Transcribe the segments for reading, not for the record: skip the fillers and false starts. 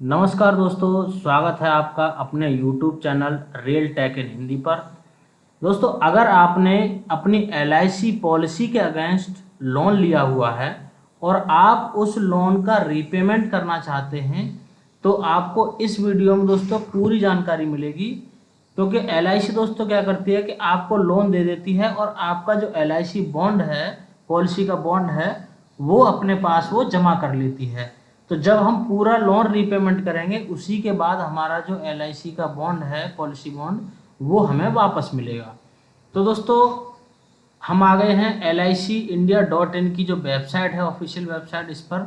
नमस्कार दोस्तों, स्वागत है आपका अपने YouTube चैनल रियल टेक इन हिंदी पर। दोस्तों, अगर आपने अपनी LIC पॉलिसी के अगेंस्ट लोन लिया हुआ है और आप उस लोन का रीपेमेंट करना चाहते हैं तो आपको इस वीडियो में दोस्तों पूरी जानकारी मिलेगी। क्योंकि LIC दोस्तों क्या करती है कि आपको लोन दे देती है और आपका जो LIC बॉन्ड है, पॉलिसी का बॉन्ड है, वो अपने पास वो जमा कर लेती है। तो जब हम पूरा लोन रीपेमेंट करेंगे उसी के बाद हमारा जो LIC का बॉन्ड है, पॉलिसी बॉन्ड, वो हमें वापस मिलेगा। तो दोस्तों, हम आ गए हैं LICindia.in की जो वेबसाइट है, ऑफिशियल वेबसाइट, इस पर।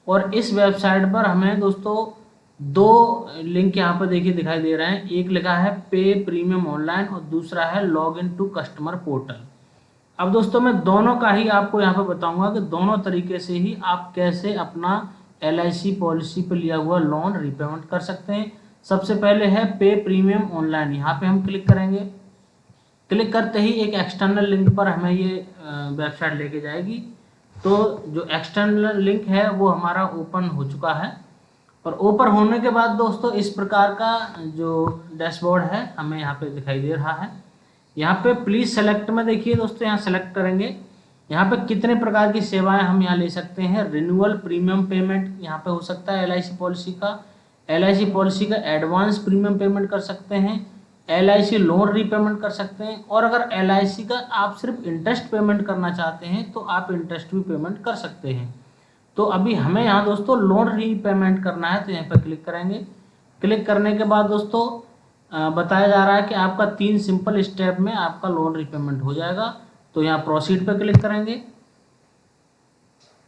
और इस वेबसाइट पर हमें दोस्तों दो लिंक यहाँ पर देखिए दिखाई दे रहे हैं। एक लिखा है पे प्रीमियम ऑनलाइन और दूसरा है log in to customer portal. अब दोस्तों मैं दोनों का ही आपको यहाँ पे बताऊंगा कि दोनों तरीके से ही आप कैसे अपना LIC पॉलिसी पे लिया हुआ लोन रीपेमेंट कर सकते हैं। सबसे पहले है पे प्रीमियम ऑनलाइन, यहाँ पे हम क्लिक करेंगे। क्लिक करते ही एक एक्सटर्नल लिंक पर हमें ये वेबसाइट लेके जाएगी। तो जो एक्सटर्नल लिंक है वो हमारा ओपन हो चुका है। और ओपन होने के बाद दोस्तों इस प्रकार का जो डैशबोर्ड है हमें यहाँ पे दिखाई दे रहा है। यहाँ पे प्लीज सेलेक्ट में देखिए दोस्तों, यहाँ सेलेक्ट करेंगे। यहाँ पे कितने प्रकार की सेवाएं हम यहाँ ले सकते हैं। रिन्यूअल प्रीमियम पेमेंट यहाँ पे हो सकता है LIC पॉलिसी का। LIC पॉलिसी का एडवांस प्रीमियम पेमेंट कर सकते हैं। LIC लोन रीपेमेंट कर सकते हैं। और अगर LIC का आप सिर्फ इंटरेस्ट पेमेंट करना चाहते हैं तो आप इंटरेस्ट भी पेमेंट कर सकते हैं। तो अभी हमें यहाँ दोस्तों लोन रीपेमेंट करना है, तो यहाँ पर क्लिक करेंगे। क्लिक करने के बाद दोस्तों बताया जा रहा है कि आपका 3 सिंपल स्टेप में आपका लोन रीपेमेंट हो जाएगा। तो यहाँ प्रोसीड पे क्लिक करेंगे।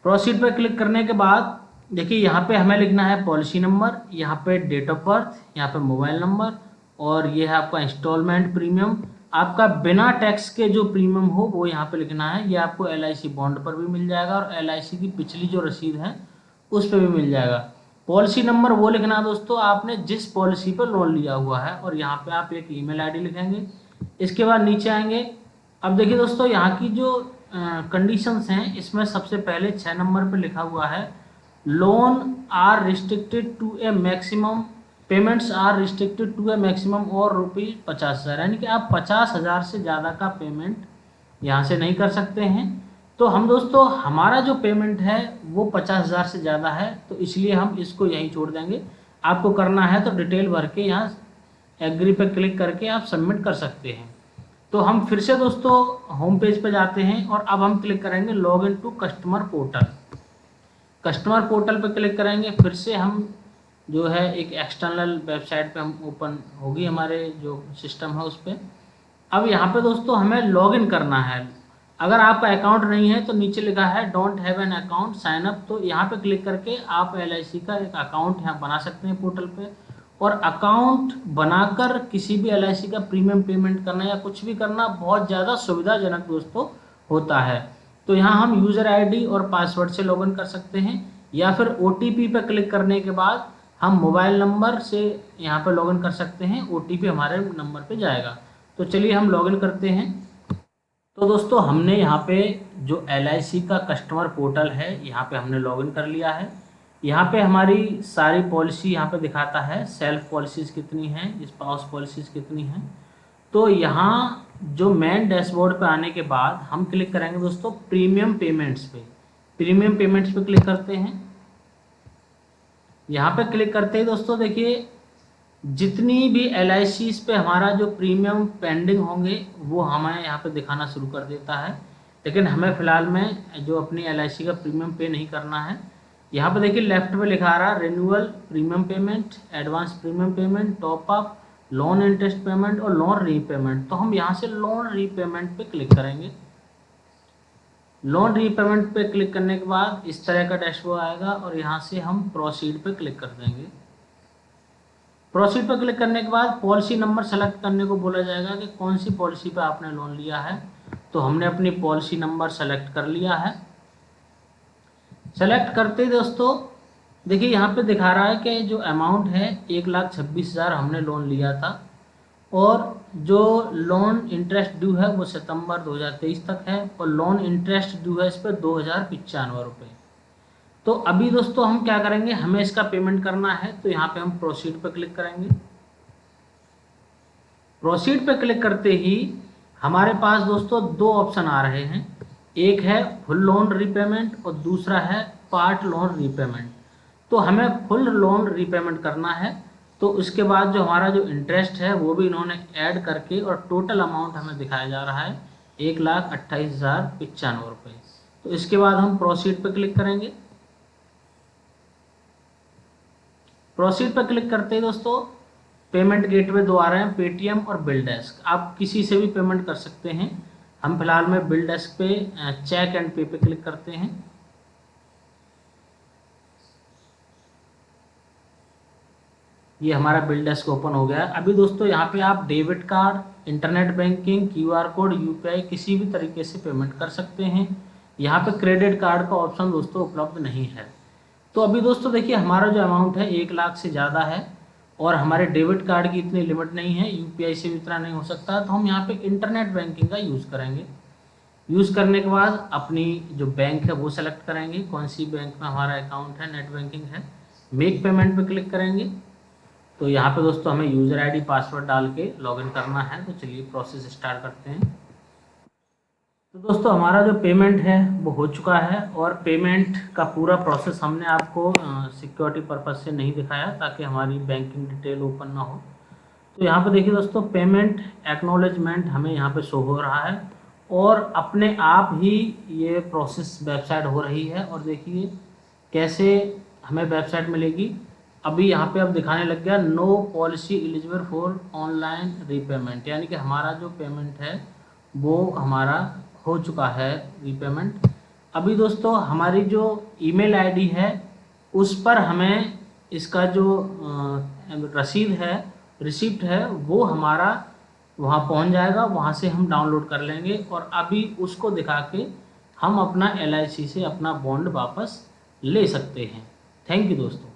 प्रोसीड पे क्लिक करने के बाद देखिए यहाँ पे हमें लिखना है पॉलिसी नंबर, यहाँ पे डेट ऑफ बर्थ, यहाँ पे मोबाइल नंबर, और ये है आपका इंस्टॉलमेंट प्रीमियम। आपका बिना टैक्स के जो प्रीमियम हो वो यहाँ पे लिखना है। ये आपको LIC बॉन्ड पर भी मिल जाएगा और LIC की पिछली जो रसीद है उस पर भी मिल जाएगा। पॉलिसी नंबर वो लिखना है दोस्तों आपने जिस पॉलिसी पर लोन लिया हुआ है, और यहाँ पे आप एक ईमेल ID लिखेंगे। इसके बाद नीचे आएंगे। अब देखिए दोस्तों यहाँ की जो कंडीशंस हैं इसमें सबसे पहले 6 नंबर पे लिखा हुआ है loan are restricted to a maximum, payments are restricted to a maximum और ₹50,000, यानी कि आप 50,000 से ज़्यादा का पेमेंट यहाँ से नहीं कर सकते हैं। तो हम दोस्तों हमारा जो पेमेंट है वो 50,000 से ज़्यादा है, तो इसलिए हम इसको यहीं छोड़ देंगे। आपको करना है तो डिटेल भर के यहाँ एग्री पे क्लिक करके आप सबमिट कर सकते हैं। तो हम फिर से दोस्तों होम पेज पे जाते हैं और अब हम क्लिक करेंगे log in to customer portal. Customer portal पे क्लिक करेंगे। फिर से हम जो है एक एक्सटर्नल वेबसाइट पे हम ओपन होगी, हमारे जो सिस्टम है उस पर। अब यहाँ पे दोस्तों हमें लॉगिन करना है। अगर आपका अकाउंट नहीं है तो नीचे लिखा है don't have an account sign up, तो यहाँ पे क्लिक करके आप LIC का एक अकाउंट यहाँ बना सकते हैं पोर्टल पे। और अकाउंट बनाकर किसी भी LIC का प्रीमियम पेमेंट करना या कुछ भी करना बहुत ज़्यादा सुविधाजनक दोस्तों होता है। तो यहाँ हम यूज़र ID और पासवर्ड से लॉगिन कर सकते हैं, या फिर OTP पे क्लिक करने के बाद हम मोबाइल नंबर से यहाँ पर लॉगिन कर सकते हैं। OTP हमारे नंबर पे जाएगा। तो चलिए हम लॉगिन करते हैं। तो दोस्तों हमने यहाँ पे जो LIC का कस्टमर पोर्टल है यहाँ पे हमने लॉगिन कर लिया है। यहाँ पे हमारी सारी पॉलिसी यहाँ पे दिखाता है, सेल्फ पॉलिसीज़ कितनी हैं, स्पाउस पॉलिसीज़ कितनी हैं। तो यहाँ जो मेन डैशबोर्ड पे आने के बाद हम क्लिक करेंगे दोस्तों प्रीमियम पेमेंट्स पे। प्रीमियम पेमेंट्स पे क्लिक करते हैं। यहाँ पे क्लिक करते ही दोस्तों देखिए जितनी भी LICs पे हमारा जो प्रीमियम पेंडिंग होंगे वो हमें यहाँ पे दिखाना शुरू कर देता है। लेकिन हमें फ़िलहाल में जो अपनी LIC का प्रीमियम पे नहीं करना है। यहाँ पे देखिए लेफ्ट में लिखा आ रहा है renewal premium payment, advance premium payment, top up, loan interest payment और लोन रीपेमेंट। तो हम यहाँ से लोन रीपेमेंट पे क्लिक करेंगे। लोन रीपेमेंट पे क्लिक करने के बाद इस तरह का डैशबोर्ड आएगा और यहाँ से हम प्रोसीड पे क्लिक कर देंगे। प्रोसीड पर क्लिक करने के बाद पॉलिसी नंबर सेलेक्ट करने को बोला जाएगा कि कौन सी पॉलिसी पे आपने लोन लिया है। तो हमने अपनी पॉलिसी नंबर सेलेक्ट कर लिया है। सेलेक्ट करते ही दोस्तों देखिए यहाँ पे दिखा रहा है कि जो अमाउंट है 1,26,000 हमने लोन लिया था, और जो लोन इंटरेस्ट ड्यू है वो सितंबर 2023 तक है, और लोन इंटरेस्ट ड्यू है इस पर 2,095 रुपये। तो अभी दोस्तों हम क्या करेंगे, हमें इसका पेमेंट करना है, तो यहाँ पे हम प्रोसीड पर क्लिक करेंगे। प्रोसीड पे क्लिक करते ही हमारे पास दोस्तों दो ऑप्शन आ रहे हैं, एक है फुल लोन रीपेमेंट और दूसरा है पार्ट लोन रीपेमेंट। तो हमें फुल लोन रीपेमेंट करना है, तो उसके बाद जो हमारा जो इंटरेस्ट है वो भी इन्होंने ऐड करके और टोटल अमाउंट हमें दिखाया जा रहा है 1,28,095 रुपये। तो इसके बाद हम प्रोसीड पे क्लिक करेंगे। प्रोसीड पर क्लिक करते ही दोस्तों पेमेंट गेटवे दो आ रहे हैं, पेटीएम और बिलडेस्क। आप किसी से भी पेमेंट कर सकते हैं। हम फिलहाल में बिलडेस्क पे चेक एंड पे पे क्लिक करते हैं। ये हमारा बिलडेस्क ओपन हो गया है। अभी दोस्तों यहाँ पे आप debit card, internet banking, QR code, UPI किसी भी तरीके से पेमेंट कर सकते हैं। यहाँ पे क्रेडिट कार्ड का ऑप्शन दोस्तों उपलब्ध नहीं है। तो अभी दोस्तों देखिए हमारा जो अमाउंट है 1 लाख से ज़्यादा है और हमारे डेबिट कार्ड की इतनी लिमिट नहीं है, यूपीआई से भी इतना नहीं हो सकता, तो हम यहाँ पे इंटरनेट बैंकिंग का यूज़ करेंगे। यूज़ करने के बाद अपनी जो बैंक है वो सेलेक्ट करेंगे, कौन सी बैंक में हमारा अकाउंट है, नेट बैंकिंग है। मेक पेमेंट पे क्लिक करेंगे। तो यहाँ पे दोस्तों हमें यूज़र आईडी पासवर्ड डाल के लॉगिन करना है। तो चलिए प्रोसेस स्टार्ट करते हैं। तो दोस्तों हमारा जो पेमेंट है वो हो चुका है और पेमेंट का पूरा प्रोसेस हमने आपको सिक्योरिटी पर्पज़ से नहीं दिखाया ताकि हमारी बैंकिंग डिटेल ओपन ना हो। तो यहाँ पे देखिए दोस्तों पेमेंट एक्नॉलेजमेंट हमें यहाँ पे शो हो रहा है और अपने आप ही ये प्रोसेस वेबसाइट हो रही है। और देखिए कैसे हमें वेबसाइट मिलेगी। अभी यहाँ पे अब दिखाने लग गया no policy eligible for online repayment, यानी कि हमारा जो पेमेंट है वो हमारा हो चुका है रीपेमेंट। अभी दोस्तों हमारी जो ईमेल आईडी है उस पर हमें इसका जो रसीद है, रिसिप्ट है, वो हमारा वहाँ पहुँच जाएगा, वहाँ से हम डाउनलोड कर लेंगे और अभी उसको दिखा के हम अपना LIC से अपना बॉन्ड वापस ले सकते हैं। थैंक यू दोस्तों।